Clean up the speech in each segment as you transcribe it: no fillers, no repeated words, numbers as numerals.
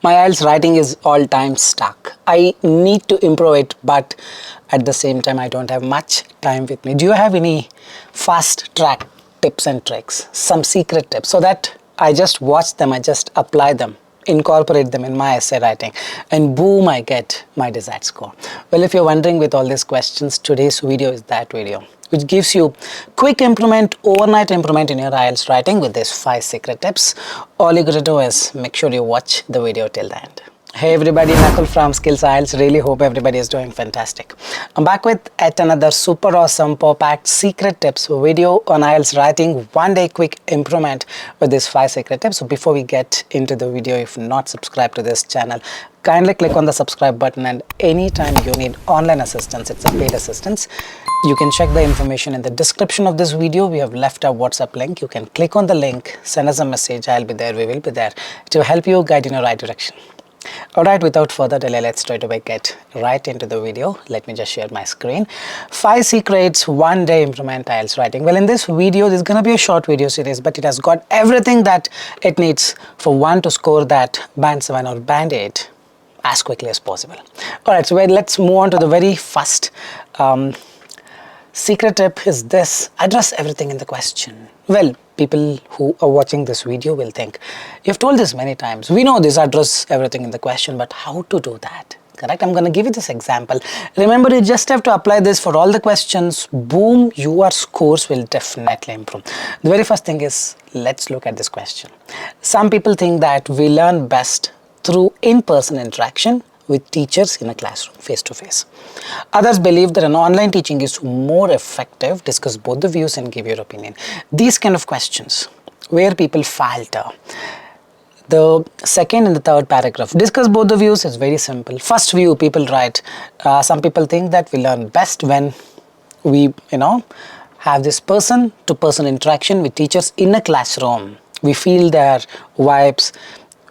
My IELTS writing is all time stuck. I need to improve it, but at the same time I don't have much time with me. Do you have any fast track tips and tricks, some secret tips, so that I just watch them, I just apply them, incorporate them in my essay writing, and boom, I get my desired score? Well, if you're wondering with all these questions, today's video is that video which gives you quick improvement, overnight improvement in your IELTS writing with these 5 secret tips. All you gotta do is make sure you watch the video till the end. Hey everybody, Nakul from Skills IELTS. Really hope everybody is doing fantastic. I'm back with yet another super awesome packed secret tips video on IELTS writing. One day quick improvement with these 5 secret tips. So before we get into the video, if not subscribed to this channel, kindly click on the subscribe button, and anytime you need online assistance, it's a paid assistance, you can check the information in the description of this video. We have left our WhatsApp link. You can click on the link, send us a message. I'll be there, we will be there to help you guide in the right direction. Alright, without further delay, let's try to get right into the video. Let me just share my screen. 5 secrets, one day improvement IELTS writing. Well, in this video, this is going to be a short video series, but it has got everything that it needs for one to score that band 7 or band 8 as quickly as possible. Alright, so let's move on to the very first secret tip is this: address everything in the question. Well, people who are watching this video will think, you've told this many times, we know this, address everything in the question, but how to do that? Correct? I'm going to give you this example. Remember, you just have to apply this for all the questions. Boom, your scores will definitely improve. The very first thing is, let's look at this question. Some people think that we learn best through in-person interaction with teachers in a classroom, face-to-face. Others believe that an online teaching is more effective. Discuss both the views and give your opinion. These kind of questions where people falter. The second and the third paragraph, discuss both the views, is very simple. First view, people write, some people think that we learn best when we, have this person-to-person interaction with teachers in a classroom. We feel their vibes,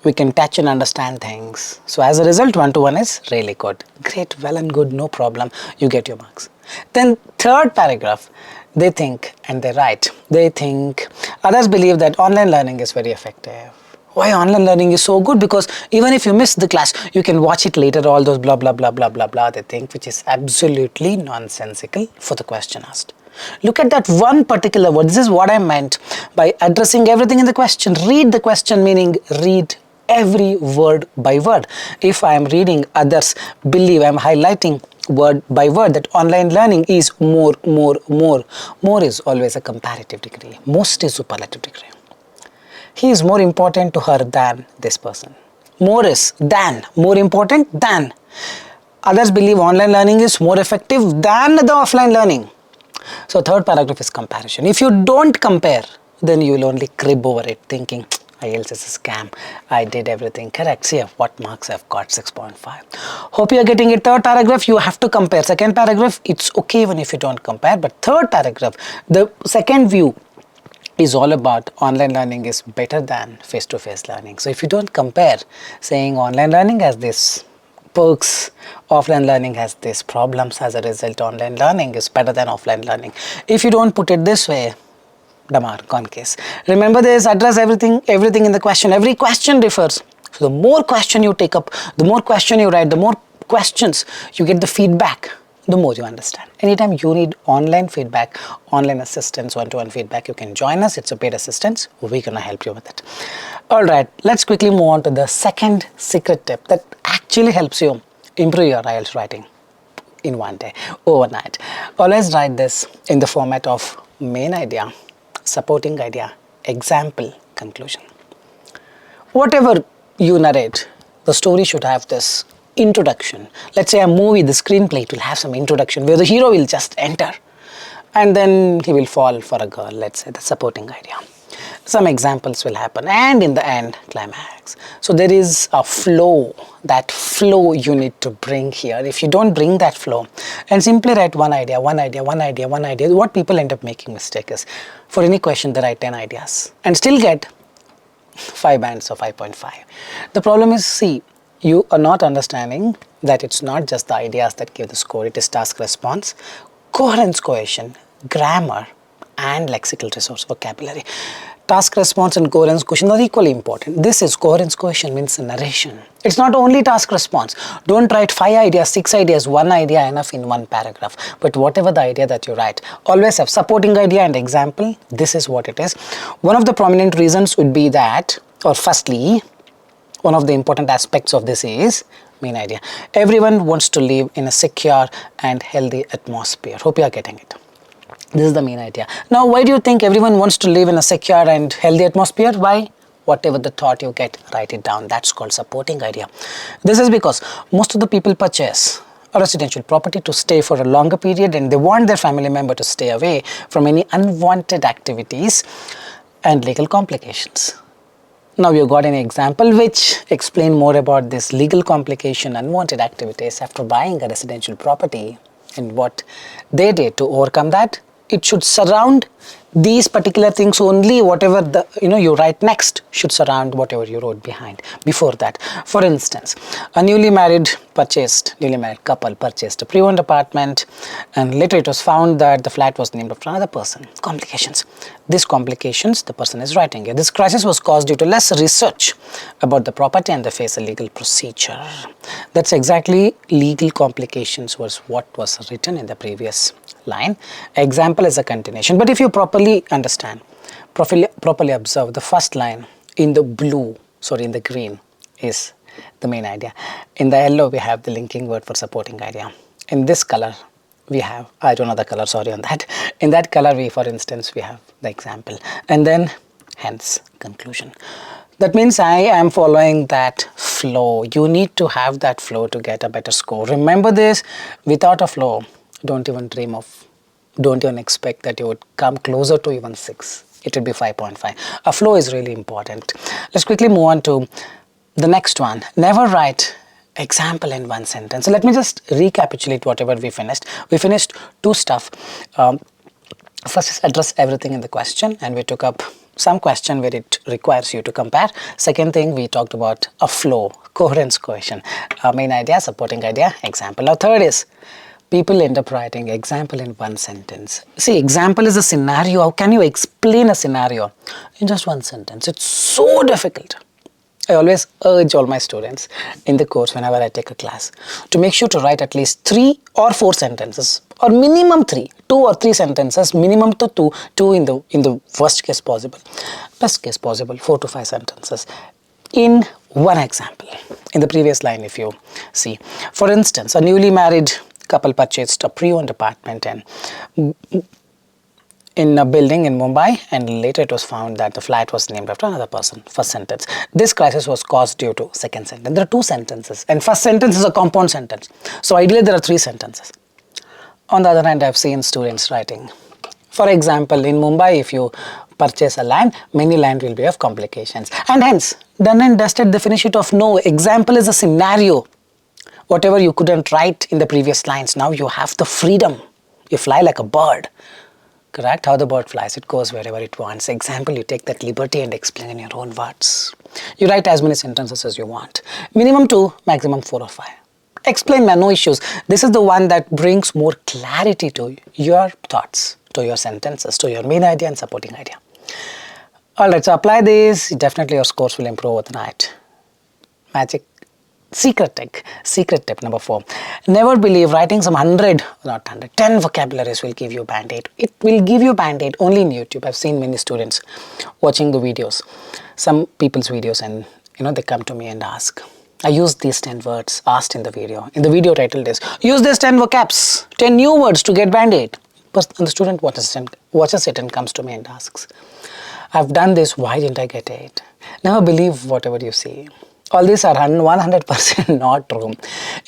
we can touch and understand things. So as a result, one-to-one is really good. Great, well and good, no problem. You get your marks. Then third paragraph, they think and they write. They think, others believe that online learning is very effective. Why online learning is so good? Because even if you miss the class, you can watch it later, all those blah, blah, blah, blah, blah, blah, they think, which is absolutely nonsensical for the question asked. Look at that one particular word. This is what I meant by addressing everything in the question. Read the question, meaning read every word by word. If I am reading others believe, I am highlighting word by word that online learning is more. More is always a comparative degree. Most is superlative degree. He is more important to her than this person. More is than, more important than. Others believe online learning is more effective than the offline learning. So third paragraph is comparison. If you don't compare, then you will only crib over it, thinking IELTS is a scam. I did everything correct. See what marks I've got, 6.5. Hope you are getting it. Third paragraph, you have to compare. Second paragraph, it's okay even if you don't compare. But third paragraph, the second view is all about online learning is better than face-to-face learning. So if you don't compare, saying online learning has this perks, offline learning has these problems, as a result online learning is better than offline learning. If you don't put it this way, damar, gone case. Remember this, address everything in the question. Every question differs. So the more question you take up, the more question you write, the more questions you get the feedback, the more you understand. Anytime you need online feedback, online assistance, one-to-one feedback, you can join us. It's a paid assistance. We're going to help you with it. Alright, let's quickly move on to the second secret tip that actually helps you improve your IELTS writing in one day, overnight. Always write this in the format of main idea, supporting idea, example, conclusion. Whatever you narrate, the story should have this introduction. Let's say a movie, the screenplay, it will have some introduction where the hero will just enter and then he will fall for a girl, let's say, the supporting idea. Some examples will happen and in the end, climax. So there is a flow, that flow you need to bring here. If you don't bring that flow and simply write one idea, what people end up making mistake is, for any question they write 10 ideas and still get 5 bands or 5.5. The problem is, see, you are not understanding that it's not just the ideas that give the score, it is task response, coherence, cohesion, grammar, and lexical resource vocabulary. Task response and coherence quotient are equally important. This is coherence quotient means narration. It's not only task response. Don't write 5 ideas, 6 ideas, 1 idea enough in one paragraph. But whatever the idea that you write, always have supporting idea and example. This is what it is. One of the prominent reasons would be that, or firstly, one of the important aspects of this is main idea. Everyone wants to live in a secure and healthy atmosphere. Hope you are getting it. This is the main idea. Now, why do you think everyone wants to live in a secure and healthy atmosphere? Why? Whatever the thought you get, write it down. That's called supporting idea. This is because most of the people purchase a residential property to stay for a longer period, and they want their family member to stay away from any unwanted activities and legal complications. Now you got an example which explain more about this legal complication, unwanted activities after buying a residential property, and what they did to overcome that. It should surround these particular things only. Whatever the you write next should surround whatever you wrote before that. For instance, a newly married couple purchased a pre-owned apartment, and later it was found that the flat was named after another person. Complications. These complications the person is writing here. This crisis was caused due to less research about the property, and they face a legal procedure. That's exactly legal complications was what was written in the previous line. Example is a continuation. But if you properly understand, properly observe, the first line in the in the green is the main idea. In the yellow we have the linking word for supporting idea. In this color we have, I don't know the color, sorry on that. In that color for instance we have the example, and then hence conclusion. That means I am following that flow. You need to have that flow to get a better score. Remember this, without a flow, don't even expect that you would come closer to even 6. It would be 5.5. A flow is really important. Let's quickly move on to the next one. Never write example in one sentence. So let me just recapitulate whatever we finished. We finished 2 stuff. First is address everything in the question, and we took up some question where it requires you to compare. Second thing, we talked about a flow, coherence quotient, main idea, supporting idea, example. Now third is people end up writing example in one sentence. See, example is a scenario. How can you explain a scenario in just one sentence? It's so difficult. I always urge all my students in the course whenever I take a class to make sure to write at least 3 or 4 sentences, or minimum 3, 2 or 3 sentences, minimum to 2 in the worst case possible, best case possible 4 to 5 sentences in one example. In the previous line, if you see, for instance, a newly married couple purchased a pre-owned apartment in a building in Mumbai, and later it was found that the flat was named after another person. First sentence. This crisis was caused due to second sentence. There are 2 sentences, and first sentence is a compound sentence. So ideally there are 3 sentences. On the other hand, I've seen students writing, for example, in Mumbai, if you purchase a land, many land will be of complications. And hence, done and dusted, they finish it off. No, example is a scenario. Whatever you couldn't write in the previous lines, now you have the freedom. You fly like a bird. Correct? How the bird flies, it goes wherever it wants. Example, you take that liberty and explain in your own words. You write as many sentences as you want. Minimum 2, maximum 4 or 5. Explain, man, no issues. This is the one that brings more clarity to your thoughts, to your sentences, to your main idea and supporting idea. Alright, so apply this. Definitely your scores will improve overnight. Magic. Secret tip number 4. Never believe writing some 10 vocabularies will give you band-aid. It will give you band-aid only in YouTube. I've seen many students watching the videos, some people's videos, and they come to me and ask, I use these 10 words asked in the video. In the video title is, use these 10 vocabs, 10 new words to get band-aid. But the student watches it and comes to me and asks, I've done this, why didn't I get it? Never believe whatever you see. All these are 100% not true.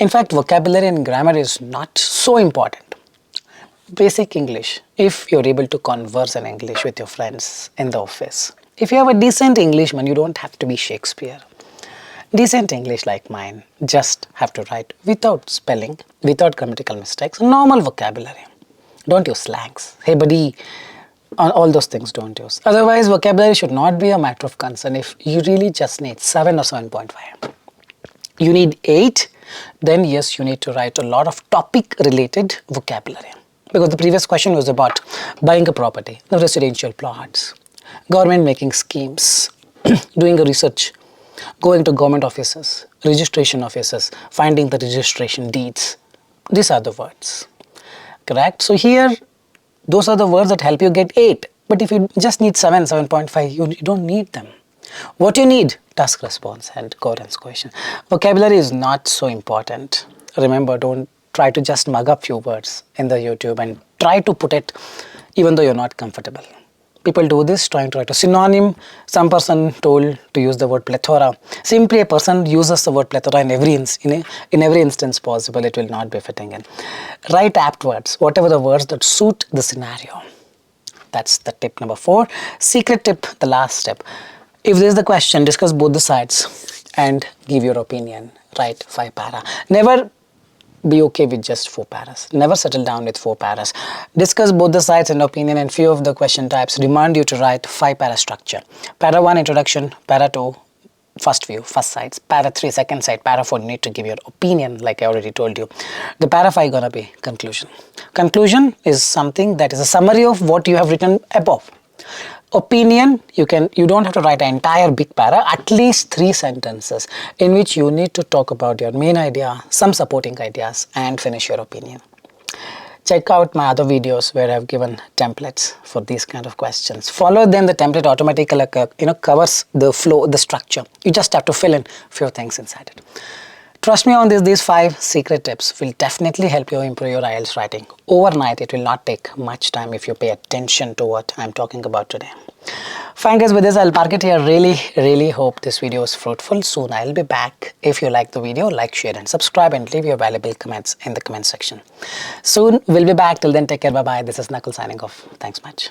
In fact, vocabulary and grammar is not so important. Basic English, if you're able to converse in English with your friends in the office. If you have a decent Englishman, you don't have to be Shakespeare. Decent English like mine, just have to write without spelling, without grammatical mistakes, normal vocabulary. Don't use slangs. Hey buddy, all those things don't use. Otherwise, vocabulary should not be a matter of concern. If you really just need 7 or 7.5, you need 8, then yes, you need to write a lot of topic related vocabulary. Because the previous question was about buying a property, the residential plots, government making schemes, doing a research, going to government offices, registration offices, finding the registration deeds. These are the words, correct? So here, those are the words that help you get 8. But if you just need 7, 7.5, you don't need them. What you need? Task response and coherence question. Vocabulary is not so important. Remember, don't try to just mug up few words in the YouTube and try to put it even though you're not comfortable. People do this trying to write a synonym. Some person told to use the word plethora. Simply a person uses the word plethora in every instance possible. It will not be fitting in. Write apt words, whatever the words that suit the scenario. That's the tip number 4. Secret tip, the last step. If there is the question, discuss both the sides and give your opinion. Write 5 para. Never be okay with just 4 paras. Never settle down with 4 paras. Discuss both the sides and opinion, and few of the question types demand you to write 5 para structure. Para 1 introduction, para 2 first view, first sides, para 3 second side, para 4 need to give your opinion like I already told you. The para 5 gonna be conclusion. Conclusion is something that is a summary of what you have written above. Opinion, you don't have to write an entire big para, at least 3 sentences in which you need to talk about your main idea, some supporting ideas, and finish your opinion. Check out my other videos where I've given templates for these kind of questions. Follow them, the template automatically covers the flow, the structure. You just have to fill in few things inside it. Trust me on this, these 5 secret tips will definitely help you improve your IELTS writing. Overnight, it will not take much time if you pay attention to what I'm talking about today. Fine guys, with this I'll park it here. Really hope this video was fruitful. Soon I'll be back. If you like the video, like, share and subscribe and leave your valuable comments in the comment section. Soon we'll be back. Till then, take care. Bye-bye. This is Nakul signing off. Thanks much.